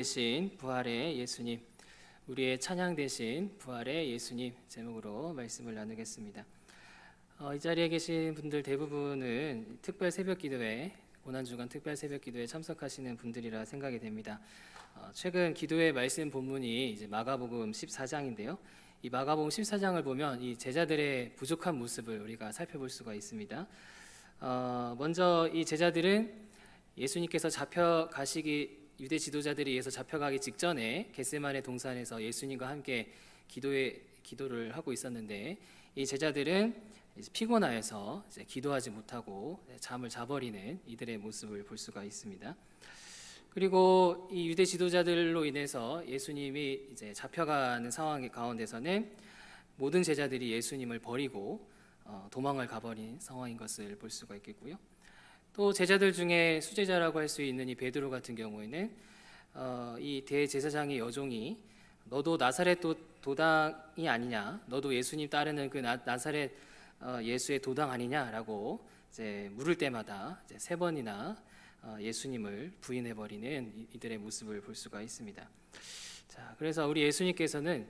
대신 부활의 예수님, 우리의 찬양 대신 부활의 예수님 제목으로 말씀을 나누겠습니다. 이 자리에 계신 분들 대부분은 특별 새벽기도회, 고난주간 특별 새벽기도에 참석하시는 분들이라 생각이 됩니다. 최근 기도회 말씀 본문이 이제 마가복음 14장인데요. 이 마가복음 14장을 보면 이 제자들의 부족한 모습을 우리가 살펴볼 수가 있습니다. 먼저 이 제자들은 예수님께서 유대 지도자들에 의해서 잡혀가기 직전에 겟세마네 동산에서 예수님과 함께 기도를 하고 있었는데, 이 제자들은 이제 피곤하여서 이제 기도하지 못하고 잠을 자버리는 이들의 모습을 볼 수가 있습니다. 그리고 이 유대 지도자들로 인해서 예수님이 이제 잡혀가는 상황 가운데서는 모든 제자들이 예수님을 버리고 도망을 가버린 상황인 것을 볼 수가 있겠고요. 또 제자들 중에 수제자라고 할 수 있는 이 베드로 같은 경우에는 이 대제사장의 여종이 너도 나사렛 도당이 아니냐, 너도 예수님 따르는 그 나사렛 예수의 도당 아니냐라고 이제 물을 때마다 이제 3번이나 예수님을 부인해버리는 이들의 모습을 볼 수가 있습니다. 자, 그래서 우리 예수님께서는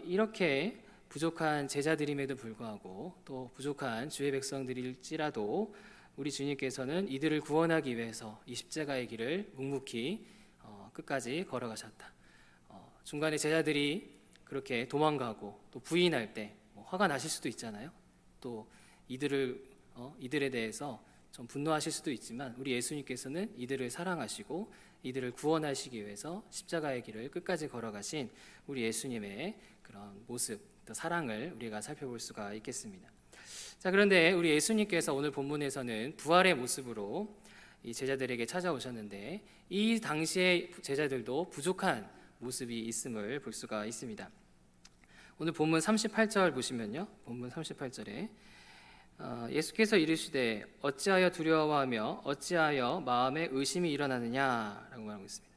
이렇게 부족한 제자들임에도 불구하고 또 부족한 주의 백성들일지라도 우리 주님께서는 이들을 구원하기 위해서 이 십자가의 길을 묵묵히 끝까지 걸어가셨다. 중간에 제자들이 그렇게 도망가고 또 부인할 때 화가 나실 수도 있잖아요. 또 이들에 대해서 좀 분노하실 수도 있지만 우리 예수님께서는 이들을 사랑하시고 이들을 구원하시기 위해서 십자가의 길을 끝까지 걸어가신 우리 예수님의 그런 모습, 또 사랑을 우리가 살펴볼 수가 있겠습니다. 자, 그런데 우리 예수님께서 오늘 본문에서는 부활의 모습으로 이 제자들에게 찾아오셨는데, 이 당시의 제자들도 부족한 모습이 있음을 볼 수가 있습니다. 오늘 본문 38절 보시면요, 본문 38절에 예수께서 이르시되 어찌하여 두려워하며 어찌하여 마음에 의심이 일어나느냐라고 말하고 있습니다.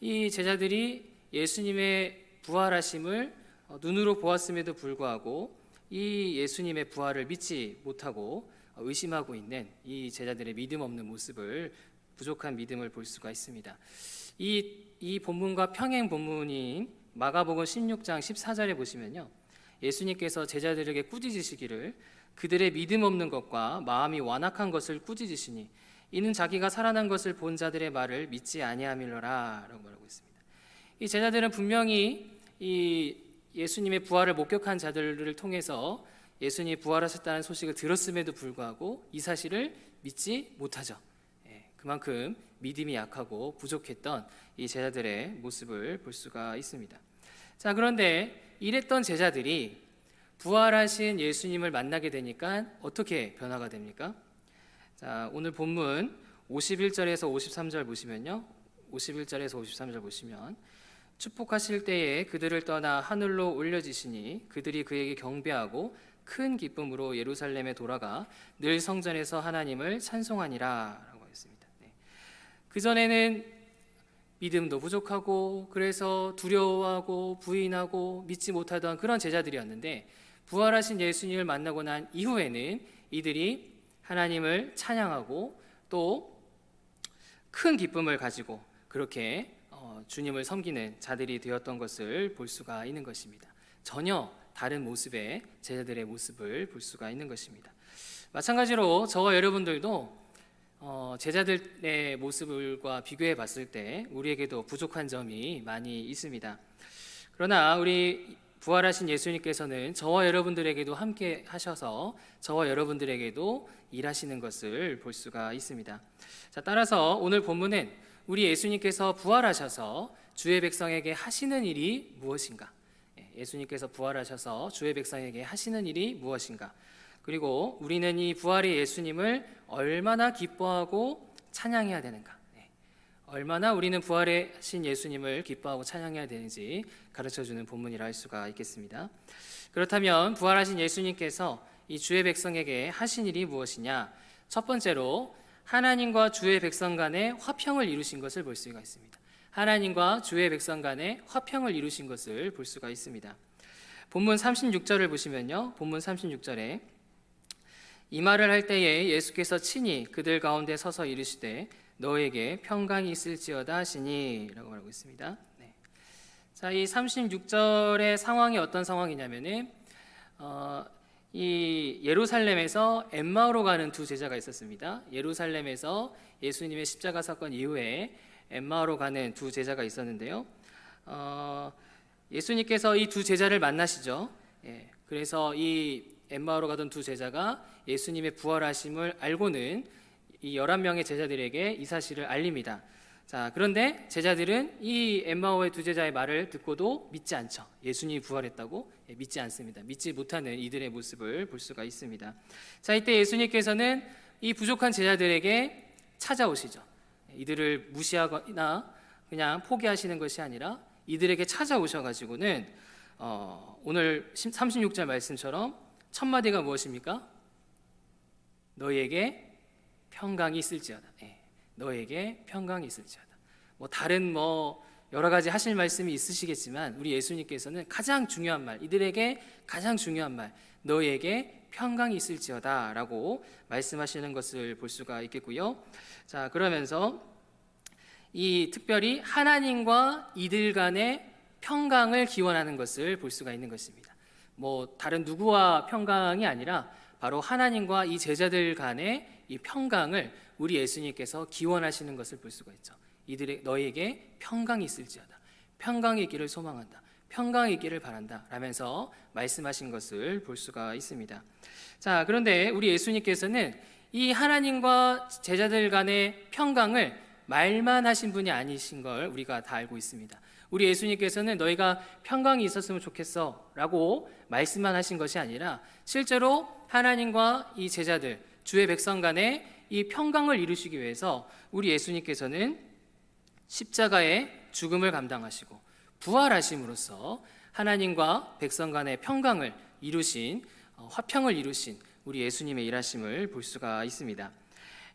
이 제자들이 예수님의 부활하심을 눈으로 보았음에도 불구하고 이 예수님의 부활을 믿지 못하고 의심하고 있는 이 제자들의 믿음 없는 모습을, 부족한 믿음을 볼 수가 있습니다. 이 본문과 평행 본문인 마가복음 16장 14절에 보시면요, 예수님께서 제자들에게 꾸짖으시기를 그들의 믿음 없는 것과 마음이 완악한 것을 꾸짖으시니 이는 자기가 살아난 것을 본 자들의 말을 믿지 아니함이로라 라고 말하고 있습니다. 이 제자들은 분명히 이 예수님의 부활을 목격한 자들을 통해서 예수님이 부활하셨다는 소식을 들었음에도 불구하고 이 사실을 믿지 못하죠. 그만큼 믿음이 약하고 부족했던 이 제자들의 모습을 볼 수가 있습니다. 자, 그런데 이랬던 제자들이 부활하신 예수님을 만나게 되니까 어떻게 변화가 됩니까? 자, 오늘 본문 51절에서 53절 보시면요, 51절에서 53절 보시면 축복하실 때에 그들을 떠나 하늘로 올려지시니 그들이 그에게 경배하고 큰 기쁨으로 예루살렘에 돌아가 늘 성전에서 하나님을 찬송하니라 라고 했습니다. 그전에는 믿음도 부족하고 그래서 두려워하고 부인하고 믿지 못하던 그런 제자들이었는데, 부활하신 예수님을 만나고 난 이후에는 이들이 하나님을 찬양하고 또 큰 기쁨을 가지고 그렇게 주님을 섬기는 자들이 되었던 것을 볼 수가 있는 것입니다. 전혀 다른 모습의 제자들의 모습을 볼 수가 있는 것입니다. 마찬가지로 저와 여러분들도 제자들의 모습과 비교해 봤을 때 우리에게도 부족한 점이 많이 있습니다. 그러나 우리 부활하신 예수님께서는 저와 여러분들에게도 함께 하셔서 저와 여러분들에게도 일하시는 것을 볼 수가 있습니다. 자, 따라서 오늘 본문은 우리 예수님께서 부활하셔서 주의 백성에게 하시는 일이 무엇인가? 예수님께서 부활하셔서 주의 백성에게 하시는 일이 무엇인가? 그리고 우리는 이 부활의 예수님을 얼마나 기뻐하고 찬양해야 되는가? 얼마나 우리는 부활하신 예수님을 기뻐하고 찬양해야 되는지 가르쳐주는 본문이라 할 수가 있겠습니다. 그렇다면 부활하신 예수님께서 이 주의 백성에게 하신 일이 무엇이냐? 첫 번째로 하나님과 주의 백성 간의 화평을 이루신 것을 볼 수가 있습니다. 하나님과 주의 백성 간의 화평을 이루신 것을 볼 수가 있습니다. 본문 36절을 보시면요, 본문 36절에 이 말을 할 때에 예수께서 친히 그들 가운데 서서 이르시되 너에게 평강이 있을지어다 하시니 라고 말하고 있습니다. 네. 자, 이 36절의 상황이 어떤 상황이냐면은 이 예루살렘에서 엠마오로 가는 두 제자가 있었습니다. 예루살렘에서 예수님의 십자가 사건 이후에 엠마오로 가는 두 제자가 있었는데요. 예수님께서 이 두 제자를 만나시죠. 예, 그래서 이 엠마오로 가던 두 제자가 예수님의 부활하심을 알고는 이 11명의 제자들에게 이 사실을 알립니다. 자, 그런데 제자들은 이 엠마오의 두 제자의 말을 듣고도 믿지 않죠. 예수님이 부활했다고 믿지 않습니다. 믿지 못하는 이들의 모습을 볼 수가 있습니다. 자, 이때 예수님께서는 이 부족한 제자들에게 찾아오시죠. 이들을 무시하거나 그냥 포기하시는 것이 아니라 이들에게 찾아오셔가지고는 오늘 36절 말씀처럼 첫 마디가 무엇입니까? 너희에게 평강이 있을지어다. 네, 너에게 평강이 있을지어다. 다른 여러 가지 하실 말씀이 있으시겠지만 우리 예수님께서는 가장 중요한 말, 이들에게 가장 중요한 말, 너에게 평강이 있을지어다라고 말씀하시는 것을 볼 수가 있겠고요. 자, 그러면서 이 특별히 하나님과 이들 간의 평강을 기원하는 것을 볼 수가 있는 것입니다. 다른 누구와 평강이 아니라 바로 하나님과 이 제자들 간의 이 평강을 우리 예수님께서 기원하시는 것을 볼 수가 있죠. 너에게 평강이 있을지어다. 평강이 있기를 소망한다. 평강이 있기를 바란다. 라면서 말씀하신 것을 볼 수가 있습니다. 자, 그런데 우리 예수님께서는 이 하나님과 제자들 간의 평강을 말만 하신 분이 아니신 걸 우리가 다 알고 있습니다. 우리 예수님께서는 너희가 평강이 있었으면 좋겠어 라고 말씀만 하신 것이 아니라 실제로 하나님과 이 제자들, 주의 백성 간의 이 평강을 이루시기 위해서 우리 예수님께서는 십자가의 죽음을 감당하시고 부활하심으로써 하나님과 백성 간의 평강을 이루신, 화평을 이루신 우리 예수님의 일하심을 볼 수가 있습니다.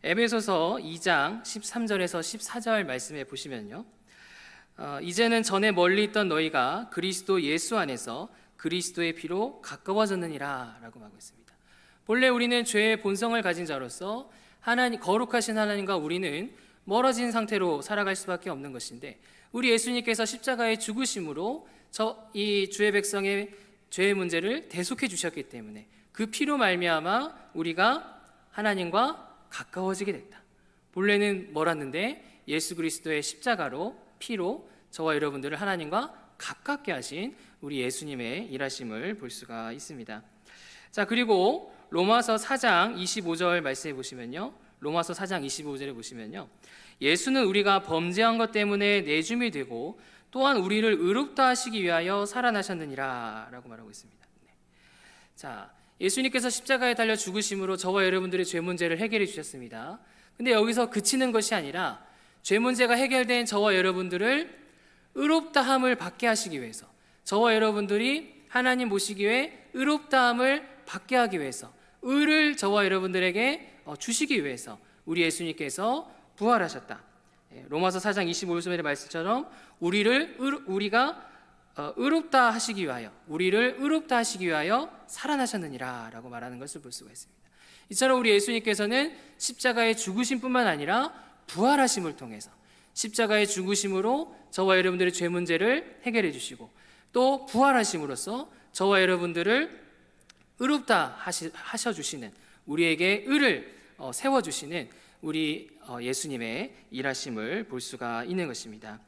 에베소서 2장 13절에서 14절 말씀에 보시면요, 이제는 전에 멀리 있던 너희가 그리스도 예수 안에서 그리스도의 피로 가까워졌느니라 라고 말하고 있습니다. 본래 우리는 죄의 본성을 가진 자로서 거룩하신 하나님과 우리는 멀어진 상태로 살아갈 수밖에 없는 것인데 우리 예수님께서 십자가의 죽으심으로 이 주의 백성의 죄의 문제를 대속해 주셨기 때문에 그 피로 말미암아 우리가 하나님과 가까워지게 됐다. 본래는 멀었는데 예수 그리스도의 십자가로 피로 저와 여러분들을 하나님과 가깝게 하신 우리 예수님의 일하심을 볼 수가 있습니다. 자, 그리고 로마서 4장 25절 말씀해 보시면요, 로마서 4장 25절에 보시면요, 예수는 우리가 범죄한 것 때문에 내줌이 되고 또한 우리를 의롭다 하시기 위하여 살아나셨느니라 라고 말하고 있습니다. 자, 예수님께서 십자가에 달려 죽으심으로 저와 여러분들의 죄 문제를 해결해 주셨습니다. 근데 여기서 그치는 것이 아니라 죄 문제가 해결된 저와 여러분들을 의롭다함을 받게 하시기 위해서, 저와 여러분들이 하나님 보시기에 의롭다함을 받게 하기 위해서, 의를 저와 여러분들에게 주시기 위해서 우리 예수님께서 부활하셨다. 로마서 4장 25절의 말씀처럼 우리가 의롭다 하시기 위하여, 우리를 의롭다 하시기 위하여 살아나셨느니라 라고 말하는 것을 볼 수가 있습니다. 이처럼 우리 예수님께서는 십자가의 죽으심뿐만 아니라 부활하심을 통해서 십자가의 죽으심으로 저와 여러분들의 죄 문제를 해결해 주시고 또 부활하심으로써 저와 여러분들을 의롭다 하셔주시는, 우리에게 의를 세워주시는 우리 예수님의 일하심을 볼 수가 있는 것입니다.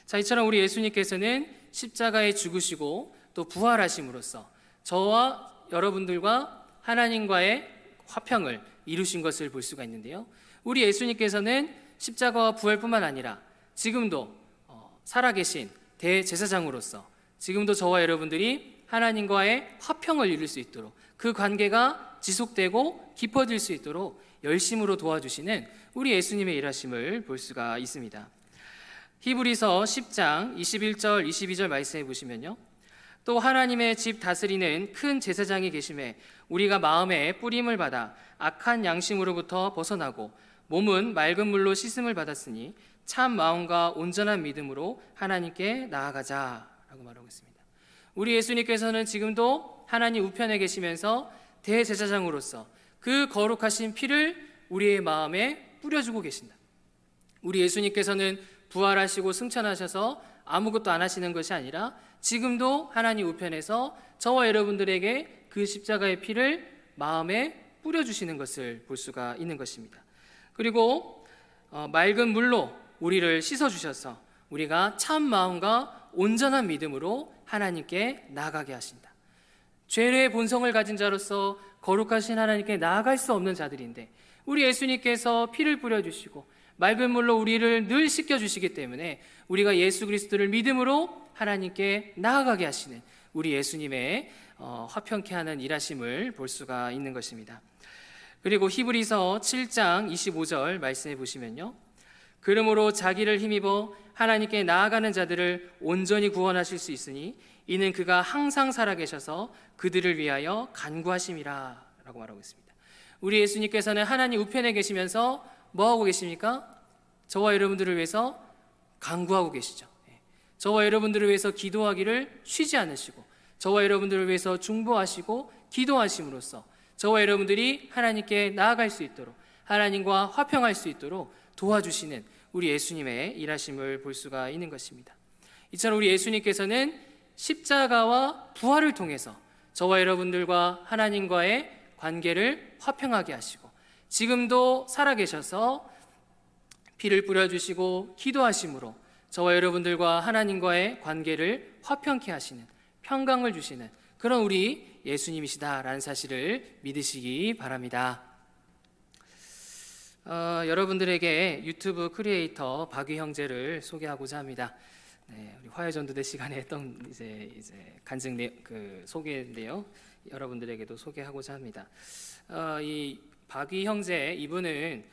자, 이처럼 우리 예수님께서는 십자가에 죽으시고 또 부활하심으로써 저와 여러분들과 하나님과의 화평을 이루신 것을 볼 수가 있는데요, 우리 예수님께서는 십자가와 부활뿐만 아니라 지금도 살아계신 대제사장으로서 지금도 저와 여러분들이 하나님과의 화평을 이룰 수 있도록, 그 관계가 지속되고 깊어질 수 있도록 열심으로 도와주시는 우리 예수님의 일하심을 볼 수가 있습니다. 히브리서 10장 21절 22절 말씀해 보시면요, 또 하나님의 집 다스리는 큰 제사장이 계심에 우리가 마음에 뿌림을 받아 악한 양심으로부터 벗어나고 몸은 맑은 물로 씻음을 받았으니 참 마음과 온전한 믿음으로 하나님께 나아가자라고 말하고 있습니다. 우리 예수님께서는 지금도 하나님 우편에 계시면서 대제사장으로서 그 거룩하신 피를 우리의 마음에 뿌려주고 계신다. 우리 예수님께서는 부활하시고 승천하셔서 아무것도 안 하시는 것이 아니라 지금도 하나님 우편에서 저와 여러분들에게 그 십자가의 피를 마음에 뿌려주시는 것을 볼 수가 있는 것입니다. 그리고 맑은 물로 우리를 씻어주셔서 우리가 참 마음과 온전한 믿음으로 하나님께 나아가게 하신다. 죄의 본성을 가진 자로서 거룩하신 하나님께 나아갈 수 없는 자들인데 우리 예수님께서 피를 뿌려주시고 맑은 물로 우리를 늘 씻겨주시기 때문에 우리가 예수 그리스도를 믿음으로 하나님께 나아가게 하시는 우리 예수님의 화평케 하는 일하심을 볼 수가 있는 것입니다. 그리고 히브리서 7장 25절 말씀해 보시면요, 그러므로 자기를 힘입어 하나님께 나아가는 자들을 온전히 구원하실 수 있으니 이는 그가 항상 살아계셔서 그들을 위하여 간구하심이라 라고 말하고 있습니다. 우리 예수님께서는 하나님 우편에 계시면서 뭐하고 계십니까? 저와 여러분들을 위해서 간구하고 계시죠. 저와 여러분들을 위해서 기도하기를 쉬지 않으시고 저와 여러분들을 위해서 중보하시고 기도하심으로써 저와 여러분들이 하나님께 나아갈 수 있도록 하나님과 화평할 수 있도록 도와주시는 우리 예수님의 일하심을 볼 수가 있는 것입니다. 이처럼 우리 예수님께서는 십자가와 부활을 통해서 저와 여러분들과 하나님과의 관계를 화평하게 하시고 지금도 살아계셔서 피를 뿌려주시고 기도하심으로 저와 여러분들과 하나님과의 관계를 화평케 하시는, 평강을 주시는 그런 우리 예수님이시다라는 사실을 믿으시기 바랍니다. 여러분들에게 유튜브 크리에이터 박위 형제를 소개하고자 합니다. 네, 우리 화요전도대 시간에 했던 이제 간증 그 소개인데요. 여러분들에게도 소개하고자 합니다. 이 박위 형제 이분은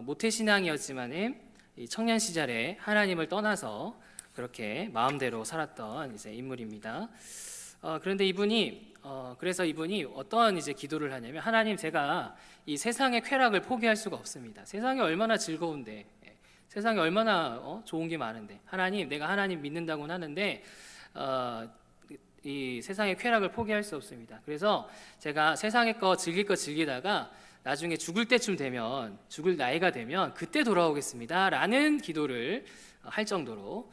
모태신앙이었지만은 이 청년 시절에 하나님을 떠나서 그렇게 마음대로 살았던 이제 인물입니다. 그런데 이분이 그래서 이분이 어떠한 이제 기도를 하냐면, 하나님, 제가 이 세상의 쾌락을 포기할 수가 없습니다. 세상이 얼마나 즐거운데, 세상에 얼마나 좋은 게 많은데, 하나님, 내가 하나님 믿는다고는 하는데 이 세상의 쾌락을 포기할 수 없습니다. 그래서 제가 세상의 거 즐길 거 즐기다가 나중에 죽을 때쯤 되면, 죽을 나이가 되면 그때 돌아오겠습니다 라는 기도를 할 정도로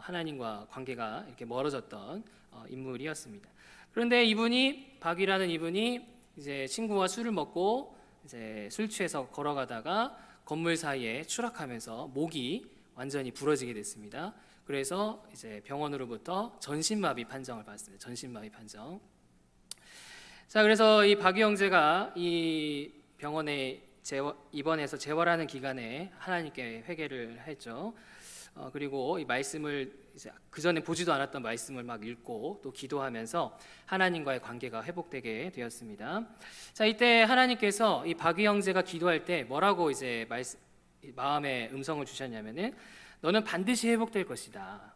하나님과 관계가 이렇게 멀어졌던 인물이었습니다. 그런데 이분이, 박이라는 이분이 이제 친구와 술을 먹고 이제 술 취해서 걸어가다가 건물 사이에 추락하면서 목이 완전히 부러지게 됐습니다. 그래서 이제 병원으로부터 전신마비 판정을 받았습니다. 전신마비 판정. 자, 그래서 이 박이 형제가 이 병원에 입원해서 재활하는 기간에 하나님께 회개를 했죠. 그리고 이 말씀을 이제 그 전에 보지도 않았던 말씀을 막 읽고 또 기도하면서 하나님과의 관계가 회복되게 되었습니다. 자, 이때 하나님께서 이 박위 형제가 기도할 때 뭐라고 이제 마음의 음성을 주셨냐면은, 너는 반드시 회복될 것이다.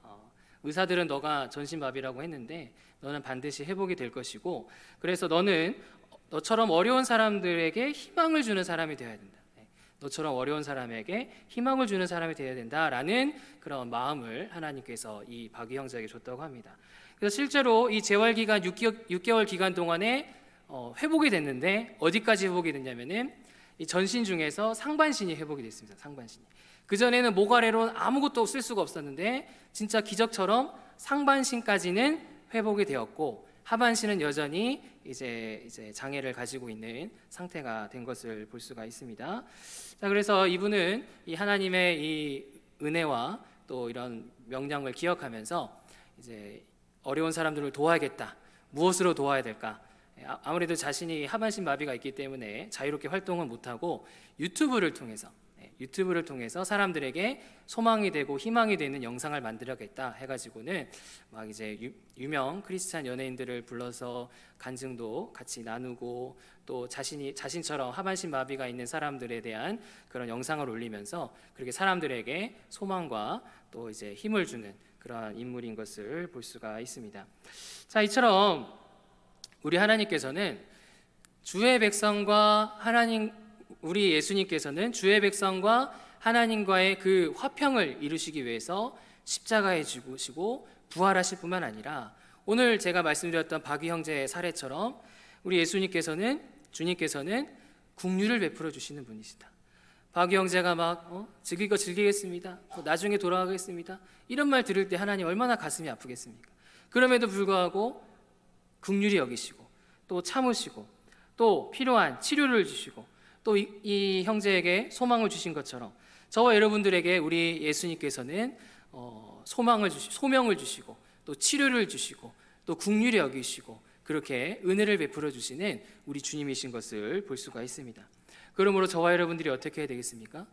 의사들은 너가 전신마비라고 했는데 너는 반드시 회복이 될 것이고, 그래서 너는 너처럼 어려운 사람들에게 희망을 주는 사람이 되어야 된다. 너처럼 어려운 사람에게 희망을 주는 사람이 되어야 된다라는 그런 마음을 하나님께서 이 박위 형제에게 줬다고 합니다. 그래서 실제로 이 재활 기간 6개월 기간 동안에 회복이 됐는데, 어디까지 회복이 됐냐면은 이 전신 중에서 상반신이 회복이 됐습니다. 상반신이. 그 전에는 목 아래로는 아무것도 쓸 수가 없었는데 진짜 기적처럼 상반신까지는 회복이 되었고, 하반신은 여전히 이제 장애를 가지고 있는 상태가 된 것을 볼 수가 있습니다. 자, 그래서 이분은 이 하나님의 이 은혜와 또 이런 명령을 기억하면서 이제 어려운 사람들을 도와야겠다. 무엇으로 도와야 될까? 아무래도 자신이 하반신 마비가 있기 때문에 자유롭게 활동을 못하고 유튜브를 통해서 사람들에게 소망이 되고 희망이 되는 영상을 만들어야겠다 해가지고는 막 이제 유명 크리스찬 연예인들을 불러서 간증도 같이 나누고, 또 자신처럼 하반신 마비가 있는 사람들에 대한 그런 영상을 올리면서 그렇게 사람들에게 소망과 또 이제 힘을 주는 그러한 인물인 것을 볼 수가 있습니다. 자, 이처럼 우리 하나님께서는 주의 백성과 우리 예수님께서는 주의 백성과 하나님과의 그 화평을 이루시기 위해서 십자가에 죽으시고 부활하실 뿐만 아니라, 오늘 제가 말씀드렸던 박위 형제의 사례처럼 우리 주님께서는 긍휼을 베풀어 주시는 분이시다. 박 형제가 막 즐길 거 즐기겠습니다, 나중에 돌아가겠습니다, 이런 말 들을 때 하나님 얼마나 가슴이 아프겠습니까? 그럼에도 불구하고 긍휼히 여기시고 또 참으시고 또 필요한 치료를 주시고 또 이 형제에게 소망을 주신 것처럼 저와 여러분들에게 우리 예수님께서는 소명을 주시고 또 치료를 주시고 또 긍휼히 여기시고 그렇게 은혜를 베풀어 주시는 우리 주님이신 것을 볼 수가 있습니다. 그러므로 저와 여러분들이 어떻게 해야 되겠습니까?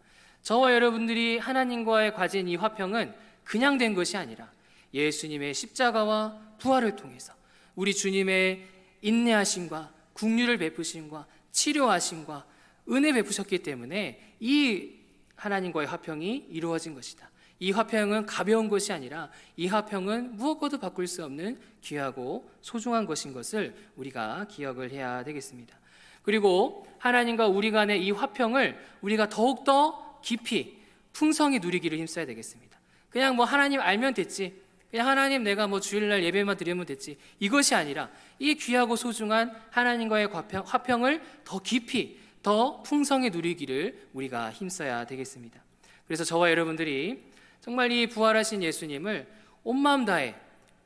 저와 여러분들이 하나님과의 가진 이 화평은 그냥 된 것이 아니라 예수님의 십자가와 부활을 통해서 우리 주님의 인내하심과 긍휼을 베푸심과 치료하심과 은혜 베푸셨기 때문에 이 하나님과의 화평이 이루어진 것이다. 이 화평은 가벼운 것이 아니라 이 화평은 무엇과도 바꿀 수 없는 귀하고 소중한 것인 것을 우리가 기억을 해야 되겠습니다. 그리고 하나님과 우리 간의 이 화평을 우리가 더욱더 깊이 풍성히 누리기를 힘써야 되겠습니다. 그냥 하나님 알면 됐지, 그냥 하나님 내가 주일날 예배만 드리면 됐지, 이것이 아니라 이 귀하고 소중한 하나님과의 화평을 더 깊이 더 풍성히 누리기를 우리가 힘써야 되겠습니다. 그래서 저와 여러분들이 정말 이 부활하신 예수님을 온 마음 다해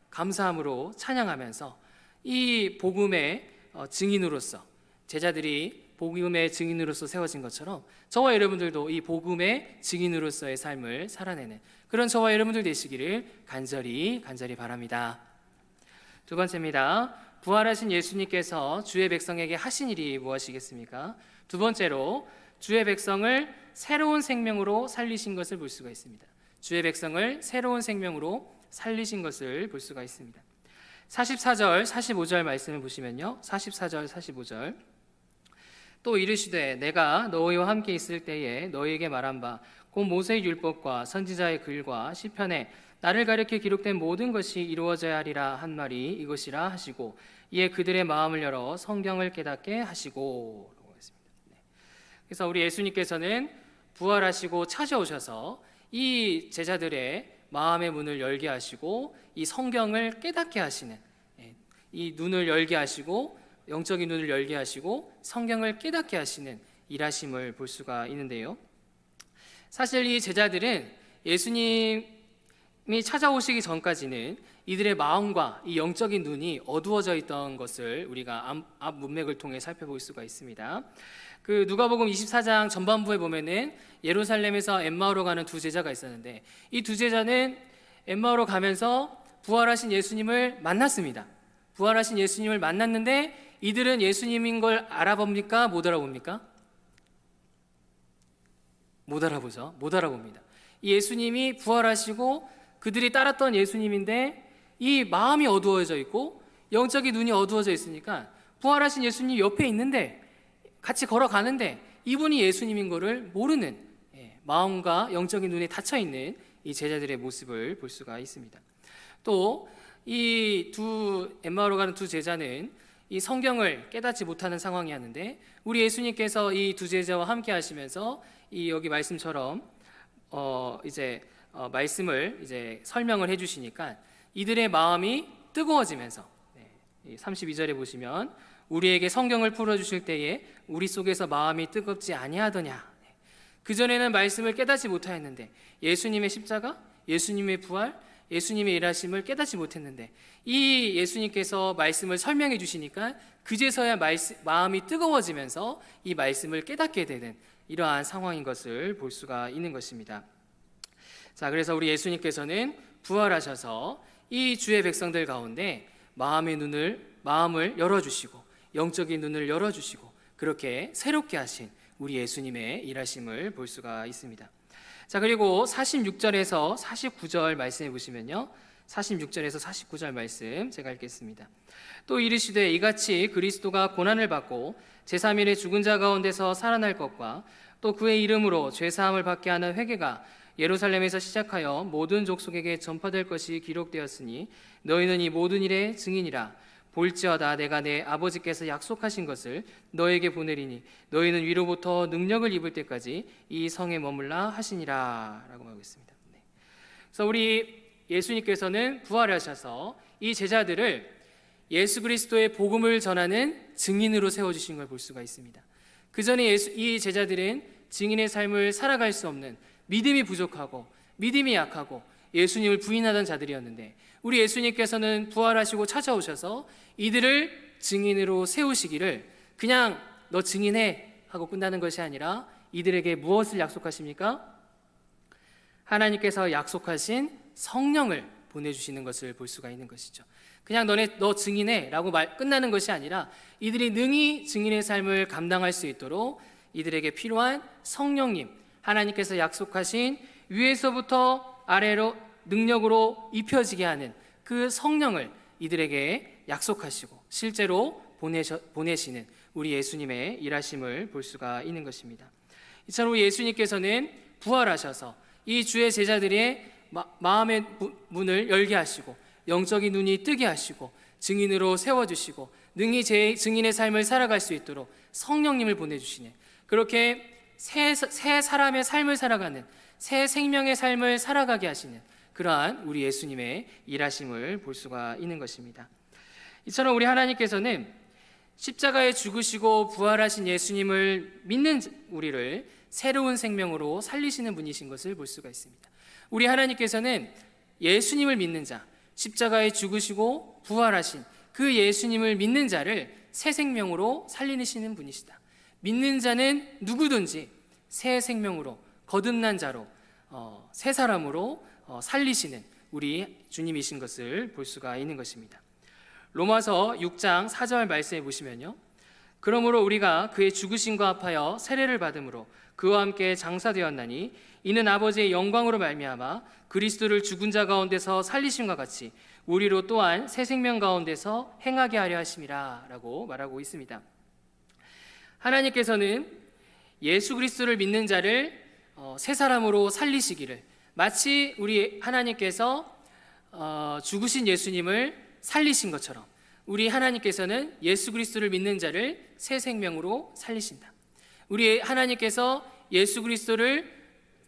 감사함으로 찬양하면서 이 복음의 증인으로서, 제자들이 복음의 증인으로서 세워진 것처럼 저와 여러분들도 이 복음의 증인으로서의 삶을 살아내는 그런 저와 여러분들 되시기를 간절히 바랍니다. 두 번째입니다. 부활하신 예수님께서 주의 백성에게 하신 일이 무엇이겠습니까? 두 번째로 주의 백성을 새로운 생명으로 살리신 것을 볼 수가 있습니다. 주의 백성을 새로운 생명으로 살리신 것을 볼 수가 있습니다. 44절, 45절 말씀을 보시면요, 44절, 45절 또 이르시되 내가 너희와 함께 있을 때에 너희에게 말한 바 곧 모세의 율법과 선지자의 글과 시편에 나를 가리켜 기록된 모든 것이 이루어져야 하리라 한 말이 이것이라 하시고 이에 그들의 마음을 열어 성경을 깨닫게 하시고 라고 했습니다. 그래서 우리 예수님께서는 부활하시고 찾아오셔서 이 제자들의 마음의 문을 열게 하시고 이 성경을 깨닫게 하시는, 이 눈을 열게 하시고 영적인 눈을 열게 하시고 성경을 깨닫게 하시는 일하심을 볼 수가 있는데요. 사실 이 제자들은 예수님이 찾아오시기 전까지는 이들의 마음과 이 영적인 눈이 어두워져 있던 것을 우리가 앞 문맥을 통해 살펴볼 수가 있습니다. 그 누가복음 24장 전반부에 보면은 예루살렘에서 엠마오로 가는 두 제자가 있었는데 이 두 제자는 엠마오로 가면서 부활하신 예수님을 만났습니다. 부활하신 예수님을 만났는데 이들은 예수님인 걸 알아봅니까? 못 알아봅니까? 못 알아보죠. 못 알아봅니다. 이 예수님이 부활하시고 그들이 따랐던 예수님인데 이 마음이 어두워져 있고 영적인 눈이 어두워져 있으니까 부활하신 예수님 옆에 있는데 같이 걸어가는데 이분이 예수님인 거를 모르는, 마음과 영적인 눈에 닫혀 있는 이 제자들의 모습을 볼 수가 있습니다. 또 이 엠마오로 가는 두 제자는 이 성경을 깨닫지 못하는 상황이었는데 우리 예수님께서 이 두 제자와 함께 하시면서 이 여기 말씀처럼 말씀을 이제 설명을 해주시니까 이들의 마음이 뜨거워지면서 32절에 보시면 우리에게 성경을 풀어주실 때에 우리 속에서 마음이 뜨겁지 아니하더냐. 그전에는 말씀을 깨닫지 못하였는데 예수님의 십자가, 예수님의 부활, 예수님의 일하심을 깨닫지 못했는데 이 예수님께서 말씀을 설명해 주시니까 그제서야 마음이 뜨거워지면서 이 말씀을 깨닫게 되는 이러한 상황인 것을 볼 수가 있는 것입니다. 자, 그래서 우리 예수님께서는 부활하셔서 이 주의 백성들 가운데 마음을 열어주시고 영적인 눈을 열어주시고 그렇게 새롭게 하신 우리 예수님의 일하심을 볼 수가 있습니다. 자, 그리고 46절에서 49절 말씀해 보시면요, 46절에서 49절 말씀 제가 읽겠습니다. 또 이르시되 이같이 그리스도가 고난을 받고 제3일에 죽은 자 가운데서 살아날 것과 또 그의 이름으로 죄사함을 받게 하는 회개가 예루살렘에서 시작하여 모든 족속에게 전파될 것이 기록되었으니 너희는 이 모든 일의 증인이라. 볼지어다 내가 내 아버지께서 약속하신 것을 너에게 보내리니 너희는 위로부터 능력을 입을 때까지 이 성에 머물라 하시니라 라고 말하고 있습니다. 그래서 우리 예수님께서는 부활하셔서 이 제자들을 예수 그리스도의 복음을 전하는 증인으로 세워주신 걸 볼 수가 있습니다. 그 전에 이 제자들은 증인의 삶을 살아갈 수 없는, 믿음이 부족하고 믿음이 약하고 예수님을 부인하던 자들이었는데, 우리 예수님께서는 부활하시고 찾아오셔서 이들을 증인으로 세우시기를, 그냥 너 증인해 하고 끝나는 것이 아니라 이들에게 무엇을 약속하십니까? 하나님께서 약속하신 성령을 보내주시는 것을 볼 수가 있는 것이죠. 그냥 너 증인해 라고 끝나는 것이 아니라 이들이 능히 증인의 삶을 감당할 수 있도록 이들에게 필요한 성령님, 하나님께서 약속하신 위에서부터 아래로 능력으로 입혀지게 하는 그 성령을 이들에게 약속하시고 실제로 보내시는 우리 예수님의 일하심을 볼 수가 있는 것입니다. 이처럼 예수님께서는 부활하셔서 이 주의 제자들의 마음의 문을 열게 하시고 영적인 눈이 뜨게 하시고 증인으로 세워주시고 능히 증인의 삶을 살아갈 수 있도록 성령님을 보내주시는, 그렇게 새 사람의 삶을 살아가는, 새 생명의 삶을 살아가게 하시는 그러한 우리 예수님의 일하심을 볼 수가 있는 것입니다. 이처럼 우리 하나님께서는 십자가에 죽으시고 부활하신 예수님을 믿는 우리를 새로운 생명으로 살리시는 분이신 것을 볼 수가 있습니다. 우리 하나님께서는 예수님을 믿는 자, 십자가에 죽으시고 부활하신 그 예수님을 믿는 자를 새 생명으로 살리시는 분이시다. 믿는 자는 누구든지 새 생명으로, 거듭난 자로, 새 사람으로 살리시는 우리 주님이신 것을 볼 수가 있는 것입니다. 로마서 6장 4절 말씀해 보시면요, 그러므로 우리가 그의 죽으심과 합하여 세례를 받음으로 그와 함께 장사되었나니 이는 아버지의 영광으로 말미암아 그리스도를 죽은 자 가운데서 살리심과 같이 우리로 또한 새 생명 가운데서 행하게 하려 하심이라 라고 말하고 있습니다. 하나님께서는 예수 그리스도를 믿는 자를 새 사람으로 살리시기를, 마치 우리 하나님께서 죽으신 예수님을 살리신 것처럼 우리 하나님께서는 예수 그리스도를 믿는 자를 새 생명으로 살리신다. 우리 하나님께서 예수 그리스도를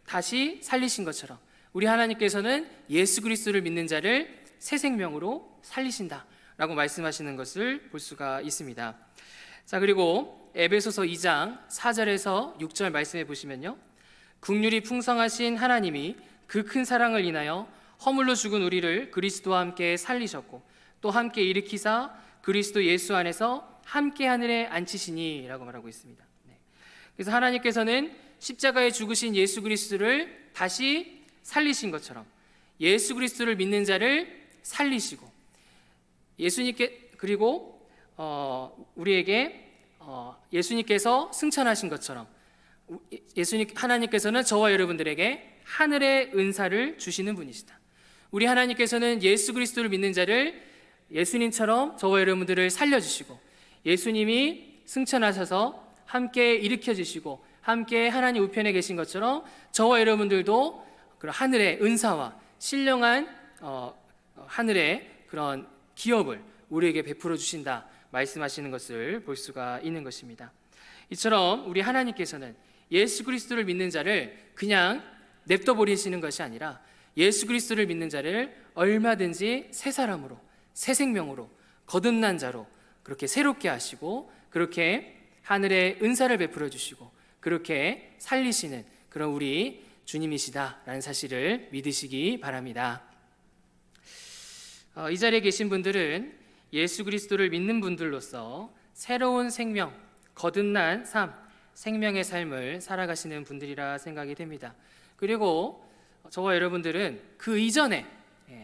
다시 살리신 것처럼 우리 하나님께서는 예수 그리스도를 믿는 자를 새 생명으로 살리신다 라고 말씀하시는 것을 볼 수가 있습니다. 자, 그리고 에베소서 2장 4절에서 6절 말씀해 보시면요, 긍휼이 풍성하신 하나님이 그 큰 사랑을 인하여 허물로 죽은 우리를 그리스도와 함께 살리셨고 또 함께 일으키사 그리스도 예수 안에서 함께 하늘에 앉히시니 라고 말하고 있습니다. 그래서 하나님께서는 십자가에 죽으신 예수 그리스도를 다시 살리신 것처럼 예수 그리스도를 믿는 자를 살리시고, 예수님께, 그리고 우리에게 예수님께서 승천하신 것처럼 하나님께서는 저와 여러분들에게 하늘의 은사를 주시는 분이시다. 우리 하나님께서는 예수 그리스도를 믿는 자를 예수님처럼 저와 여러분들을 살려주시고, 예수님이 승천하셔서 함께 일으켜주시고 함께 하나님 우편에 계신 것처럼 저와 여러분들도 그런 하늘의 은사와 신령한 하늘의 그런 기업을 우리에게 베풀어 주신다 말씀하시는 것을 볼 수가 있는 것입니다. 이처럼 우리 하나님께서는 예수 그리스도를 믿는 자를 그냥 냅둬 버리시는 것이 아니라 예수 그리스도를 믿는 자를 얼마든지 새 사람으로, 새 생명으로, 거듭난 자로 그렇게 새롭게 하시고 그렇게 하늘의 은사를 베풀어 주시고 그렇게 살리시는 그런 우리 주님이시다라는 사실을 믿으시기 바랍니다. 이 자리에 계신 분들은 예수 그리스도를 믿는 분들로서 새로운 생명, 거듭난 삶, 생명의 삶을 살아가시는 분들이라 생각이 됩니다. 그리고 저와 여러분들은 그 이전에,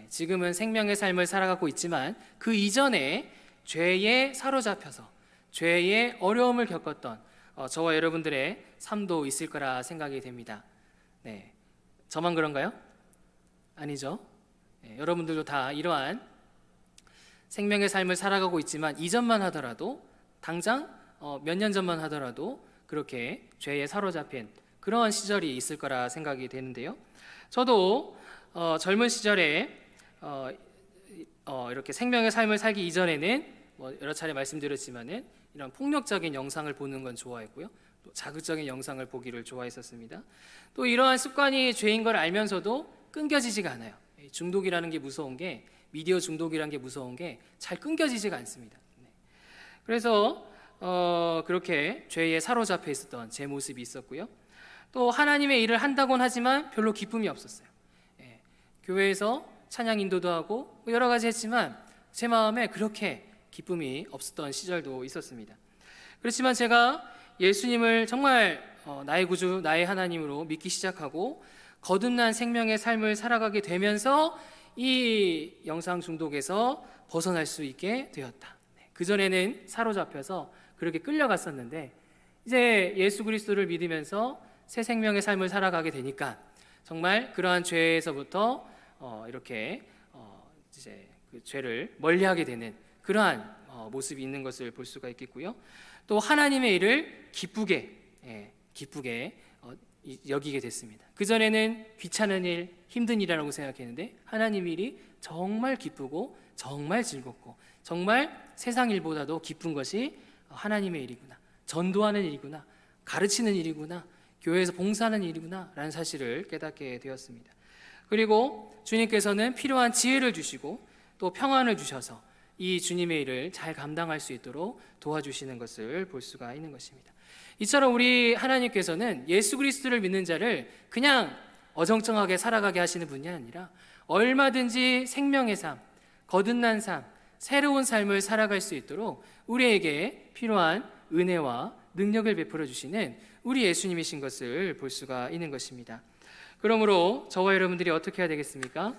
지금은 생명의 삶을 살아가고 있지만 그 이전에 죄에 사로잡혀서 죄의 어려움을 겪었던 저와 여러분들의 삶도 있을 거라 생각이 됩니다. 네, 저만 그런가요? 아니죠. 여러분들도 다 이러한 생명의 삶을 살아가고 있지만 이전만 하더라도, 당장 몇 년 전만 하더라도 그렇게 죄에 사로잡힌 그런 시절이 있을 거라 생각이 되는데요. 저도 젊은 시절에 이렇게 생명의 삶을 살기 이전에는 여러 차례 말씀드렸지만은 이런 폭력적인 영상을 보는 건 좋아했고요, 또 자극적인 영상을 보기를 좋아했었습니다. 또 이러한 습관이 죄인 걸 알면서도 끊겨지지가 않아요. 중독이라는 게 무서운 게, 미디어 중독이라는 게 무서운 게 잘 끊겨지지가 않습니다. 그래서 그렇게 죄에 사로잡혀 있었던 제 모습이 있었고요. 또 하나님의 일을 한다곤 하지만 별로 기쁨이 없었어요. 예, 교회에서 찬양 인도도 하고 여러 가지 했지만 제 마음에 그렇게 기쁨이 없었던 시절도 있었습니다. 그렇지만 제가 예수님을 정말 나의 구주, 나의 하나님으로 믿기 시작하고 거듭난 생명의 삶을 살아가게 되면서 이 영상 중독에서 벗어날 수 있게 되었다. 그전에는 사로잡혀서 그렇게 끌려갔었는데 이제 예수 그리스도를 믿으면서 새 생명의 삶을 살아가게 되니까 정말 그러한 죄에서부터 이렇게 이제 그 죄를 멀리하게 되는 그러한 모습이 있는 것을 볼 수가 있겠고요. 또 하나님의 일을 기쁘게 여기게 됐습니다. 그전에는 귀찮은 일, 힘든 일이라고 생각했는데 하나님 일이 정말 기쁘고 정말 즐겁고 정말 세상 일보다도 기쁜 것이 하나님의 일이구나, 전도하는 일이구나, 가르치는 일이구나, 교회에서 봉사하는 일이구나 라는 사실을 깨닫게 되었습니다. 그리고 주님께서는 필요한 지혜를 주시고 또 평안을 주셔서 이 주님의 일을 잘 감당할 수 있도록 도와주시는 것을 볼 수가 있는 것입니다. 이처럼 우리 하나님께서는 예수 그리스도를 믿는 자를 그냥 어정쩡하게 살아가게 하시는 분이 아니라 얼마든지 생명의 삶, 거듭난 삶, 새로운 삶을 살아갈 수 있도록 우리에게 필요한 은혜와 능력을 베풀어 주시는 우리 예수님이신 것을 볼 수가 있는 것입니다. 그러므로 저와 여러분들이 어떻게 해야 되겠습니까?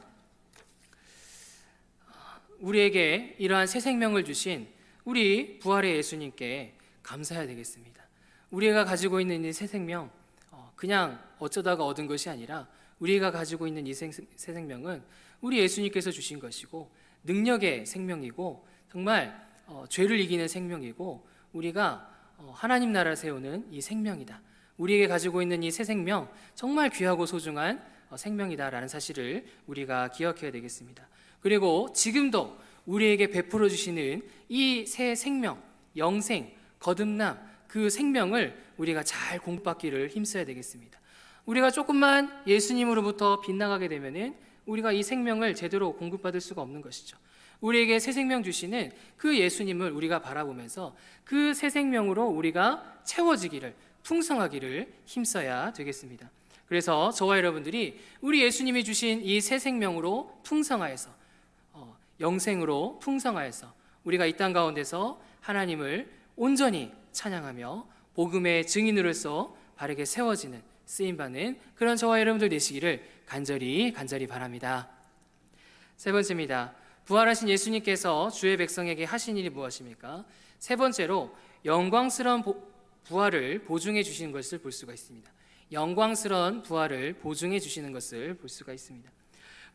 우리에게 이러한 새 생명을 주신 우리 부활의 예수님께 감사해야 되겠습니다. 우리가 가지고 있는 이 새 생명, 그냥 어쩌다가 얻은 것이 아니라 우리가 가지고 있는 이 새 생명은 우리 예수님께서 주신 것이고 능력의 생명이고 정말 죄를 이기는 생명이고 우리가 하나님 나라 세우는 이 생명이다. 우리에게 가지고 있는 이 새 생명 정말 귀하고 소중한 생명이다라는 사실을 우리가 기억해야 되겠습니다. 그리고 지금도 우리에게 베풀어 주시는 이 새 생명, 영생, 거듭남 그 생명을 우리가 잘 공부받기를 힘써야 되겠습니다. 우리가 조금만 예수님으로부터 빗나가게 되면은 우리가 이 생명을 제대로 공급받을 수가 없는 것이죠. 우리에게 새 생명 주시는 그 예수님을 우리가 바라보면서 그 새 생명으로 우리가 채워지기를, 풍성하기를 힘써야 되겠습니다. 그래서 저와 여러분들이 우리 예수님이 주신 이 새 생명으로 풍성하여서 영생으로 풍성하여서 우리가 이 땅 가운데서 하나님을 온전히 찬양하며 복음의 증인으로서 바르게 세워지는 쓰임받는 그런 저와 여러분들 되시기를 간절히 바랍니다. 세 번째입니다. 부활하신 예수님께서 주의 백성에게 하신 일이 무엇입니까? 세 번째로 영광스러운 부활을 보증해 주시는 것을 볼 수가 있습니다. 영광스러운 부활을 보증해 주시는 것을 볼 수가 있습니다.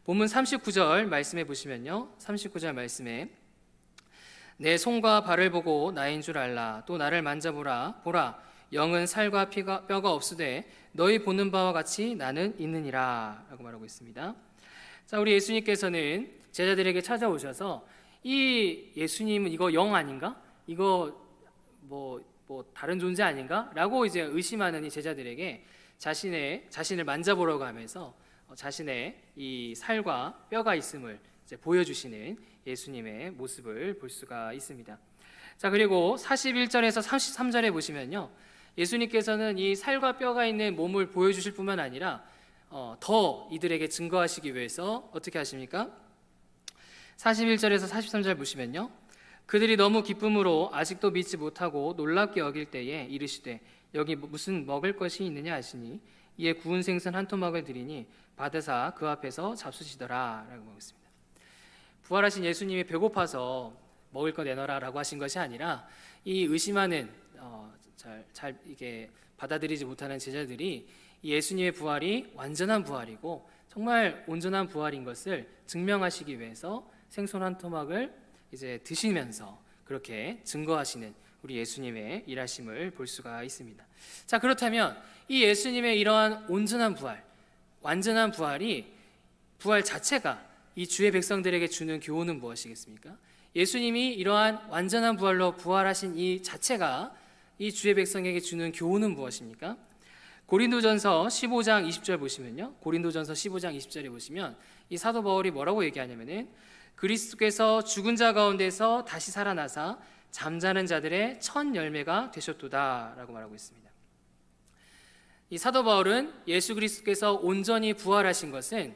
본문 39절 말씀해 보시면요. 39절 말씀에 내 손과 발을 보고 나인 줄 알라. 또 나를 만져보라. 보라. 영은 살과 뼈가 없으되 너희 보는 바와 같이 나는 있느니라 라고 말하고 있습니다. 자, 우리 예수님께서는 제자들에게 찾아오셔서 이 예수님은 이거 영 아닌가? 이거 뭐 다른 존재 아닌가? 라고 이제 의심하는 이 제자들에게 자신을 만져보라고 하면서 자신의 이 살과 뼈가 있음을 이제 보여주시는 예수님의 모습을 볼 수가 있습니다. 자, 그리고 41절에서 33절에 보시면요, 예수님께서는 이 살과 뼈가 있는 몸을 보여주실 뿐만 아니라 더 이들에게 증거하시기 위해서 어떻게 하십니까? 41절에서 43절 보시면요, 그들이 너무 기쁨으로 아직도 믿지 못하고 놀랍게 여길 때에 이르시되 여기 무슨 먹을 것이 있느냐 하시니 이에 구운 생선 한 토막을 드리니 받으사 그 앞에서 잡수시더라 라고 말했습니다. 부활하신 예수님이 배고파서 먹을 거 내놔라 라고 하신 것이 아니라 이 의심하는 잘 이게 받아들이지 못하는 제자들이 예수님의 부활이 완전한 부활이고 정말 온전한 부활인 것을 증명하시기 위해서 생선 한 토막을 이제 드시면서 그렇게 증거하시는 우리 예수님의 일하심을 볼 수가 있습니다. 자, 그렇다면 이 예수님의 이러한 온전한 부활, 완전한 부활이 부활 자체가 이 주의 백성들에게 주는 교훈은 무엇이겠습니까? 예수님이 이러한 완전한 부활로 부활하신 이 자체가 이 주의 백성에게 주는 교훈은 무엇입니까? 고린도전서 15장 20절 보시면요, 고린도전서 15장 20절에 보시면 이 사도 바울이 뭐라고 얘기하냐면은 그리스도께서 죽은 자 가운데서 다시 살아나사 잠자는 자들의 첫 열매가 되셨도다 라고 말하고 있습니다. 이 사도 바울은 예수 그리스도께서 온전히 부활하신 것은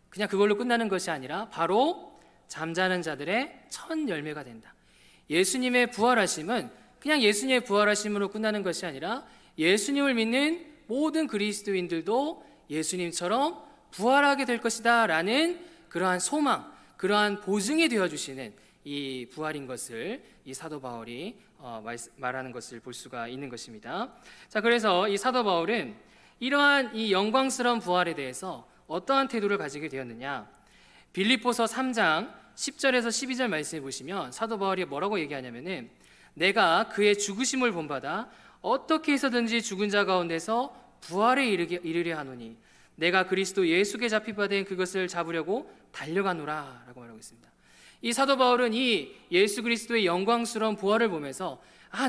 그냥 그걸로 끝나는 것이 아니라 바로 잠자는 자들의 첫 열매가 된다. 예수님의 부활하심은 그냥 예수님의 부활하심으로 끝나는 것이 아니라 예수님을 믿는 모든 그리스도인들도 예수님처럼 부활하게 될 것이다 라는 그러한 소망, 그러한 보증이 되어주시는 이 부활인 것을 이 사도 바울이 말하는 것을 볼 수가 있는 것입니다. 자, 그래서 이 사도 바울은 이러한 이 영광스러운 부활에 대해서 어떠한 태도를 가지게 되었느냐? 빌립보서 3장 10절에서 12절 말씀해 보시면 사도 바울이 뭐라고 얘기하냐면은 내가 그의 죽으심을 본받아 어떻게 해서든지 죽은 자 가운데서 부활에 이르려 하노니 내가 그리스도 예수께 잡히받은 그것을 잡으려고 달려가노라 라고 말하고 있습니다. 이 사도 바울은 이 예수 그리스도의 영광스러운 부활을 보면서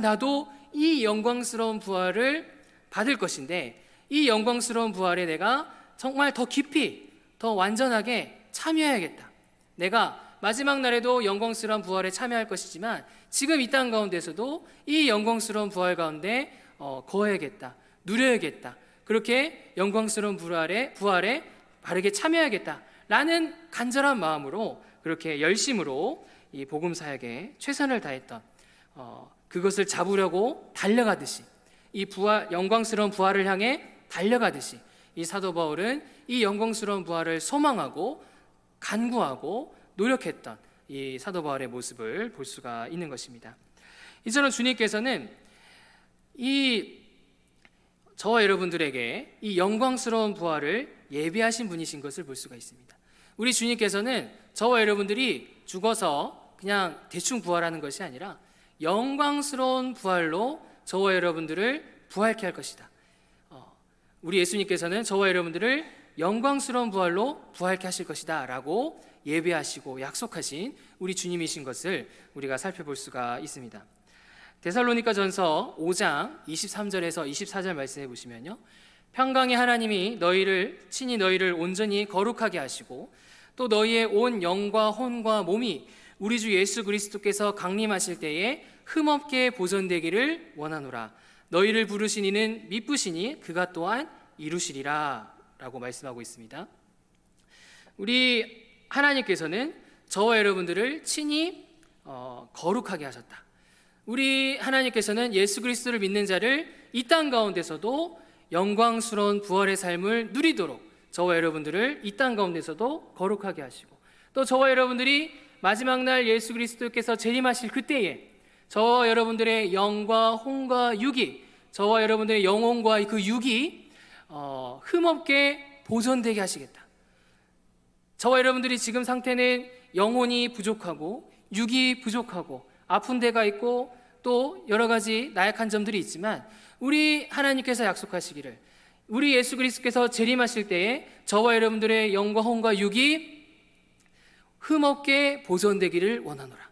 나도 이 영광스러운 부활을 받을 것인데 이 영광스러운 부활에 내가 정말 더 깊이 더 완전하게 참여해야겠다. 내가 마지막 날에도 영광스러운 부활에 참여할 것이지만 지금 이 땅 가운데서도 이 영광스러운 부활 가운데 거해야겠다, 누려야겠다. 그렇게 영광스러운 부활에 바르게 참여해야겠다라는 간절한 마음으로 그렇게 열심으로 이 복음 사역에 최선을 다했던 그것을 잡으려고 달려가듯이 이 영광스러운 부활을 향해 달려가듯이 이 사도 바울은 이 영광스러운 부활을 소망하고 간구하고 노력했던 이 사도 바울의 모습을 볼 수가 있는 것입니다. 이처럼 주님께서는 저와 여러분들에게 이 영광스러운 부활을 예비하신 분이신 것을 볼 수가 있습니다. 우리 주님께서는 저와 여러분들이 죽어서 그냥 대충 부활하는 것이 아니라 영광스러운 부활로 저와 여러분들을 부활케 할 것이다. 우리 예수님께서는 저와 여러분들을 영광스러운 부활로 부활케 하실 것이다 라고 예배하시고 약속하신 우리 주님이신 것을 우리가 살펴볼 수가 있습니다. 데살로니가 전서 5장 23절에서 24절 말씀해 보시면요, 평강의 하나님이 친히 너희를 온전히 거룩하게 하시고 또 너희의 온 영과 혼과 몸이 우리 주 예수 그리스도께서 강림하실 때에 흠없게 보존되기를 원하노라. 너희를 부르신 이는 미쁘시니 그가 또한 이루시리라 라고 말씀하고 있습니다. 우리 하나님께서는 저와 여러분들을 친히 거룩하게 하셨다. 우리 하나님께서는 예수 그리스도를 믿는 자를 이 땅 가운데서도 영광스러운 부활의 삶을 누리도록 저와 여러분들을 이 땅 가운데서도 거룩하게 하시고 또 저와 여러분들이 마지막 날 예수 그리스도께서 재림하실 그때에 저와 여러분들의 영과 혼과 육이 저와 여러분들의 영혼과 그 육이 흠없게 보존되게 하시겠다. 저와 여러분들이 지금 상태는 영혼이 부족하고 육이 부족하고 아픈 데가 있고 또 여러 가지 나약한 점들이 있지만 우리 하나님께서 약속하시기를 우리 예수 그리스도께서 재림하실 때에 저와 여러분들의 영과 혼과 육이 흠없게 보존되기를 원하노라.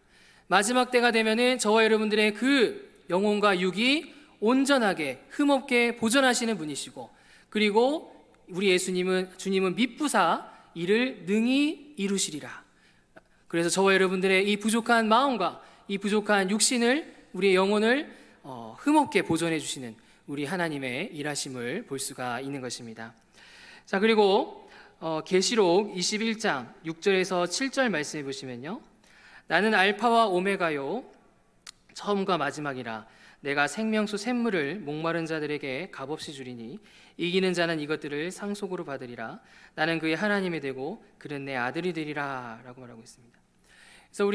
마지막 때가 되면은 저와 여러분들의 그 영혼과 육이 온전하게 흠없게 보존하시는 분이시고 그리고 우리 주님은 미쁘사 이를 능히 이루시리라. 그래서 저와 여러분들의 이 부족한 마음과 이 부족한 육신을 우리의 영혼을 흠없게 보존해 주시는 우리 하나님의 일하심을 볼 수가 있는 것입니다. 자, 그리고 계시록 21장 6절에서 7절 말씀해 보시면요, 나는 알파와 오메가요 처음과 마지막이라 내가 생명수 샘물을 목마른 자들에게 값없이 주리니 이기는 자는 이것들을 상속으로 받으리라. 나는 그의 하나님이 되고 그는 내 아들이 되리라 라고 말하고 있습니다. 그래서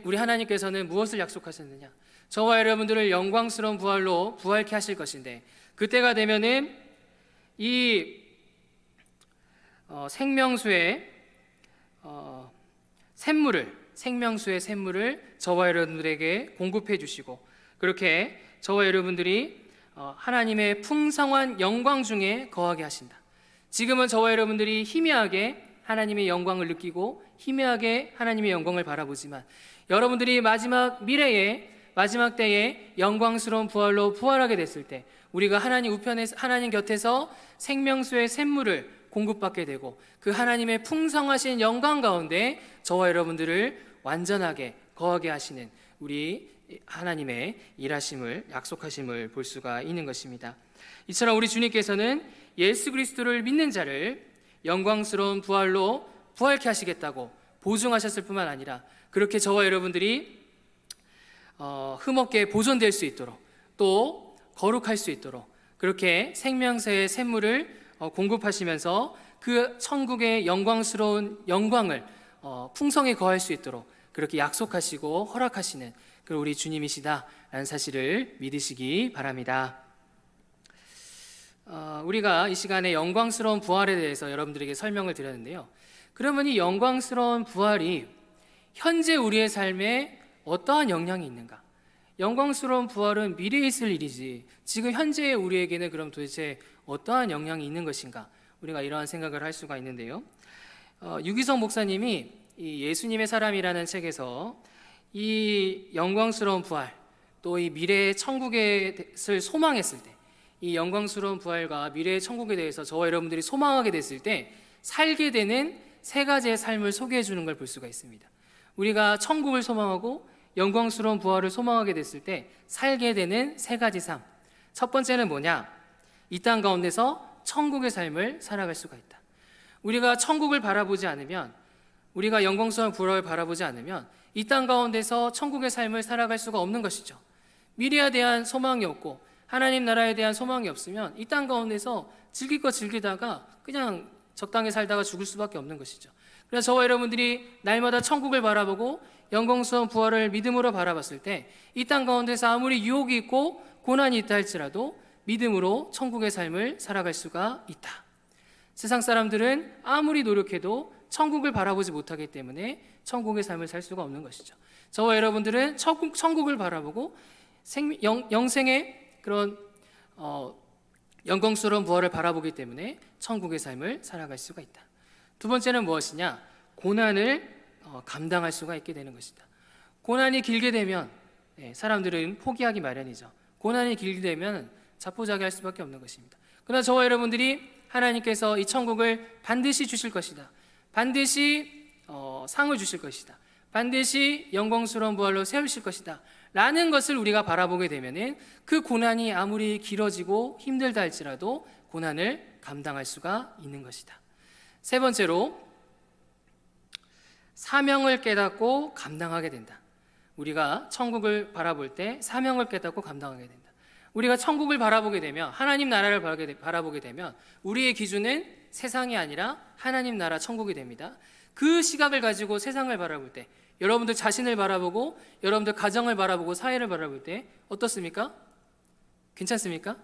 우리 하나님께서는 무엇을 약속하셨느냐? 저와 여러분들을 영광스러운 부활로 부활케 하실 것인데 그때가 되면은 이 생명수의 샘물을 저와 여러분들에게 공급해 주시고 그렇게 저와 여러분들이 하나님의 풍성한 영광 중에 거하게 하신다. 지금은 저와 여러분들이 희미하게 하나님의 영광을 느끼고 희미하게 하나님의 영광을 바라보지만 여러분들이 마지막 때에 영광스러운 부활로 부활하게 됐을 때 우리가 하나님 곁에서 생명수의 샘물을 공급받게 되고 그 하나님의 풍성하신 영광 가운데 저와 여러분들을 완전하게 거하게 하시는 우리 하나님의 일하심을 약속하심을 볼 수가 있는 것입니다. 이처럼 우리 주님께서는 예수 그리스도를 믿는 자를 영광스러운 부활로 부활케 하시겠다고 보증하셨을 뿐만 아니라 그렇게 저와 여러분들이 흠없게 보존될 수 있도록 또 거룩할 수 있도록 그렇게 생명새의 샘물을 공급하시면서 그 천국의 영광스러운 영광을 풍성히 거할 수 있도록 그렇게 약속하시고 허락하시는 그 우리 주님이시다라는 사실을 믿으시기 바랍니다. 우리가 이 시간에 영광스러운 부활에 대해서 여러분들에게 설명을 드렸는데요. 그러면 이 영광스러운 부활이 현재 우리의 삶에 어떠한 영향이 있는가? 영광스러운 부활은 미래에 있을 일이지 지금 현재의 우리에게는 그럼 도대체 어떠한 영향이 있는 것인가? 우리가 이러한 생각을 할 수가 있는데요. 유기성 목사님이 이 예수님의 사람이라는 책에서 이 영광스러운 부활 또 이 미래의 천국을 소망했을 때 이 영광스러운 부활과 미래의 천국에 대해서 저와 여러분들이 소망하게 됐을 때 살게 되는 세 가지의 삶을 소개해 주는 걸 볼 수가 있습니다. 우리가 천국을 소망하고 영광스러운 부활을 소망하게 됐을 때 살게 되는 세 가지 삶. 첫 번째는 뭐냐? 이 땅 가운데서 천국의 삶을 살아갈 수가 있다. 우리가 천국을 바라보지 않으면 우리가 영광스러운 부활을 바라보지 않으면 이 땅 가운데서 천국의 삶을 살아갈 수가 없는 것이죠. 미래에 대한 소망이 없고 하나님 나라에 대한 소망이 없으면 이 땅 가운데서 즐길 거 즐기다가 그냥 적당히 살다가 죽을 수밖에 없는 것이죠. 그래서 저와 여러분들이 날마다 천국을 바라보고 영광스러운 부활을 믿음으로 바라봤을 때 이 땅 가운데서 아무리 유혹이 있고 고난이 있다 할지라도 믿음으로 천국의 삶을 살아갈 수가 있다. 세상 사람들은 아무리 노력해도 천국을 바라보지 못하기 때문에 천국의 삶을 살 수가 없는 것이죠. 저와 여러분들은 천국을 바라보고 영생의 그런 영광스러운 부활을 바라보기 때문에 천국의 삶을 살아갈 수가 있다. 두 번째는 무엇이냐? 고난을 감당할 수가 있게 되는 것이다. 고난이 길게 되면 사람들은 포기하기 마련이죠. 고난이 길게 되면 자포자기할 수밖에 없는 것입니다. 그러나 저와 여러분들이 하나님께서 이 천국을 반드시 주실 것이다. 반드시 상을 주실 것이다. 반드시 영광스러운 부활로 세우실 것이다 라는 것을 우리가 바라보게 되면은 그 고난이 아무리 길어지고 힘들다 할지라도 고난을 감당할 수가 있는 것이다. 세 번째로 사명을 깨닫고 감당하게 된다. 우리가 천국을 바라볼 때 사명을 깨닫고 감당하게 된다. 우리가 천국을 바라보게 되면 하나님 나라를 바라보게 되면 우리의 기준은 세상이 아니라 하나님 나라 천국이 됩니다. 그 시각을 가지고 세상을 바라볼 때 여러분들 자신을 바라보고 여러분들 가정을 바라보고 사회를 바라볼 때 어떻습니까? 괜찮습니까?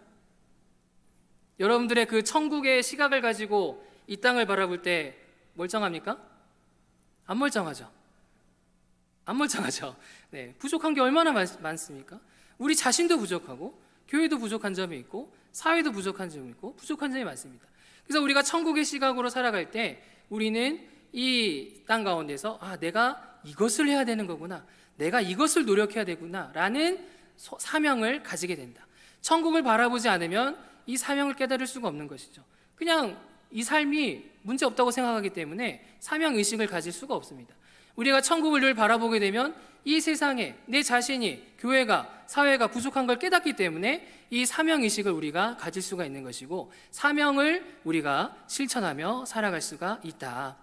여러분들의 그 천국의 시각을 가지고 이 땅을 바라볼 때 멀쩡합니까? 안 멀쩡하죠. 안 멀쩡하죠. 네, 부족한 게 얼마나 많습니까? 우리 자신도 부족하고 교회도 부족한 점이 있고 사회도 부족한 점이 있고 부족한 점이 많습니다. 그래서 우리가 천국의 시각으로 살아갈 때 우리는 이 땅 가운데서 내가 이것을 해야 되는 거구나, 내가 이것을 노력해야 되구나 라는 사명을 가지게 된다. 천국을 바라보지 않으면 이 사명을 깨달을 수가 없는 것이죠. 그냥 이 삶이 문제 없다고 생각하기 때문에 사명의식을 가질 수가 없습니다. 우리가 천국을 늘 바라보게 되면 이 세상에 내 자신이 교회가 사회가 부족한 걸 깨닫기 때문에 이 사명의식을 우리가 가질 수가 있는 것이고 사명을 우리가 실천하며 살아갈 수가 있다.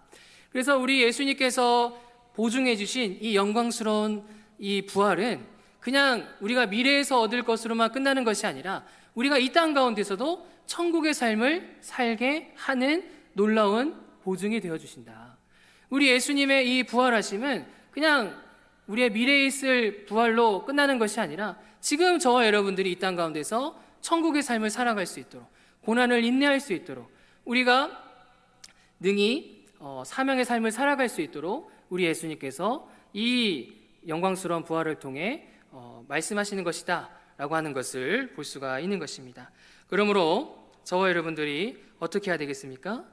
그래서 우리 예수님께서 보증해 주신 이 영광스러운 이 부활은 그냥 우리가 미래에서 얻을 것으로만 끝나는 것이 아니라 우리가 이 땅 가운데서도 천국의 삶을 살게 하는 놀라운 보증이 되어 주신다. 우리 예수님의 이 부활하심은 그냥 우리의 미래에 있을 부활로 끝나는 것이 아니라 지금 저와 여러분들이 이 땅 가운데서 천국의 삶을 살아갈 수 있도록 고난을 인내할 수 있도록 우리가 능히 사명의 삶을 살아갈 수 있도록 우리 예수님께서 이 영광스러운 부활을 통해 말씀하시는 것이다 라고 하는 것을 볼 수가 있는 것입니다. 그러므로 저와 여러분들이 어떻게 해야 되겠습니까?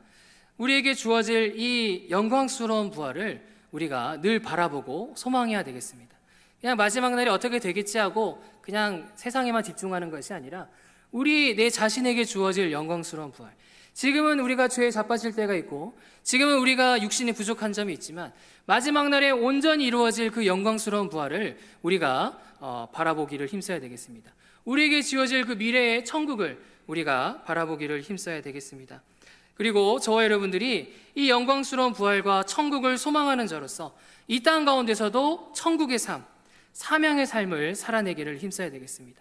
우리에게 주어질 이 영광스러운 부활을 우리가 늘 바라보고 소망해야 되겠습니다. 그냥 마지막 날이 어떻게 되겠지 하고 그냥 세상에만 집중하는 것이 아니라 우리 내 자신에게 주어질 영광스러운 부활, 지금은 우리가 죄에 자빠질 때가 있고 지금은 우리가 육신이 부족한 점이 있지만 마지막 날에 온전히 이루어질 그 영광스러운 부활을 우리가 바라보기를 힘써야 되겠습니다. 우리에게 지어질 그 미래의 천국을 우리가 바라보기를 힘써야 되겠습니다. 그리고 저와 여러분들이 이 영광스러운 부활과 천국을 소망하는 자로서 이 땅 가운데서도 천국의 삶, 사명의 삶을 살아내기를 힘써야 되겠습니다.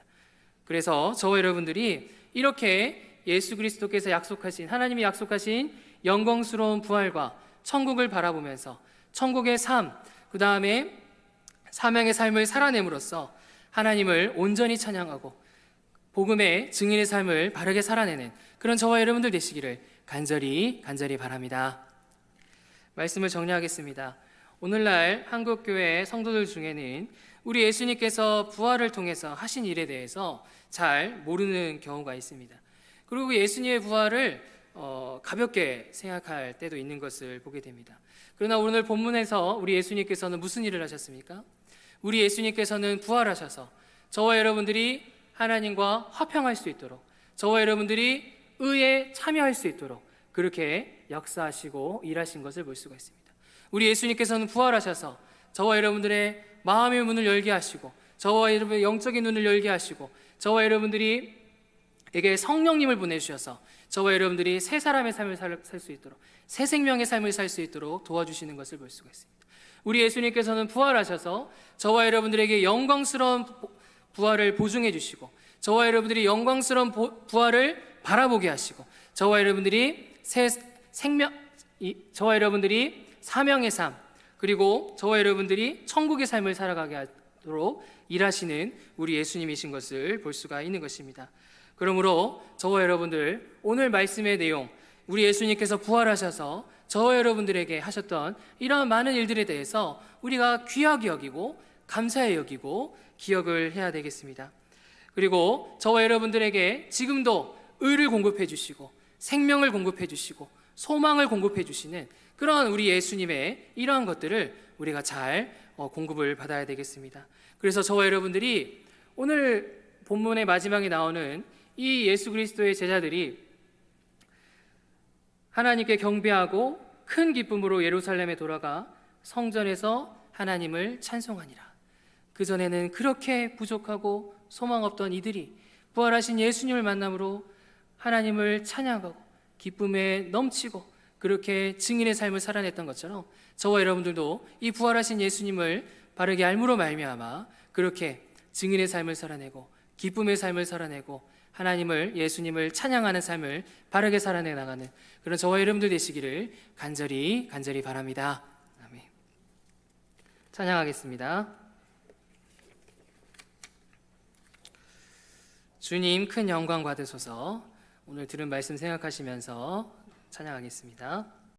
그래서 저와 여러분들이 이렇게 예수 그리스도께서 약속하신, 하나님이 약속하신 영광스러운 부활과 천국을 바라보면서 천국의 삶, 그 다음에 사명의 삶을 살아냄으로써 하나님을 온전히 찬양하고 복음의 증인의 삶을 바르게 살아내는 그런 저와 여러분들 되시기를 간절히 바랍니다. 말씀을 정리하겠습니다. 오늘날 한국교회 성도들 중에는 우리 예수님께서 부활을 통해서 하신 일에 대해서 잘 모르는 경우가 있습니다. 그리고 예수님의 부활을 가볍게 생각할 때도 있는 것을 보게 됩니다. 그러나 오늘 본문에서 우리 예수님께서는 무슨 일을 하셨습니까? 우리 예수님께서는 부활하셔서 저와 여러분들이 하나님과 화평할 수 있도록, 저와 여러분들이 의에 참여할 수 있도록 그렇게 역사하시고 일하신 것을 볼 수가 있습니다. 우리 예수님께서는 부활하셔서 저와 여러분들의 마음의 문을 열게 하시고 저와 여러분의 영적인 눈을 열게 하시고 저와 여러분들이 에게 성령님을 보내주셔서 저와 여러분들이 새 사람의 삶을 살 수 있도록, 새 생명의 삶을 살 수 있도록 도와주시는 것을 볼 수가 있습니다. 우리 예수님께서는 부활하셔서 저와 여러분들에게 영광스러운 부활을 보증해 주시고 저와 여러분들이 영광스러운 부활을 바라보게 하시고 저와 여러분들이 저와 여러분들이 사명의 삶, 그리고 저와 여러분들이 천국의 삶을 살아가게 하도록 일하시는 우리 예수님이신 것을 볼 수가 있는 것입니다. 그러므로 저와 여러분들 오늘 말씀의 내용, 우리 예수님께서 부활하셔서 저와 여러분들에게 하셨던 이러한 많은 일들에 대해서 우리가 귀하게 여기고 감사히 여기고 기억을 해야 되겠습니다. 그리고 저와 여러분들에게 지금도 의를 공급해 주시고 생명을 공급해 주시고 소망을 공급해 주시는 그런 우리 예수님의 이러한 것들을 우리가 잘 공급을 받아야 되겠습니다. 그래서 저와 여러분들이 오늘 본문의 마지막에 나오는 이 예수 그리스도의 제자들이 하나님께 경배하고 큰 기쁨으로 예루살렘에 돌아가 성전에서 하나님을 찬송하니라. 그전에는 그렇게 부족하고 소망 없던 이들이 부활하신 예수님을 만남으로 하나님을 찬양하고 기쁨에 넘치고 그렇게 증인의 삶을 살아냈던 것처럼 저와 여러분들도 이 부활하신 예수님을 바르게 알므로 말미암아 그렇게 증인의 삶을 살아내고 기쁨의 삶을 살아내고 하나님을, 예수님을 찬양하는 삶을 바르게 살아내 나가는 그런 저와 여러분들 되시기를 간절히 바랍니다. 아멘. 찬양하겠습니다. 주님 큰 영광 받으소서. 오늘 들은 말씀 생각하시면서 찬양하겠습니다.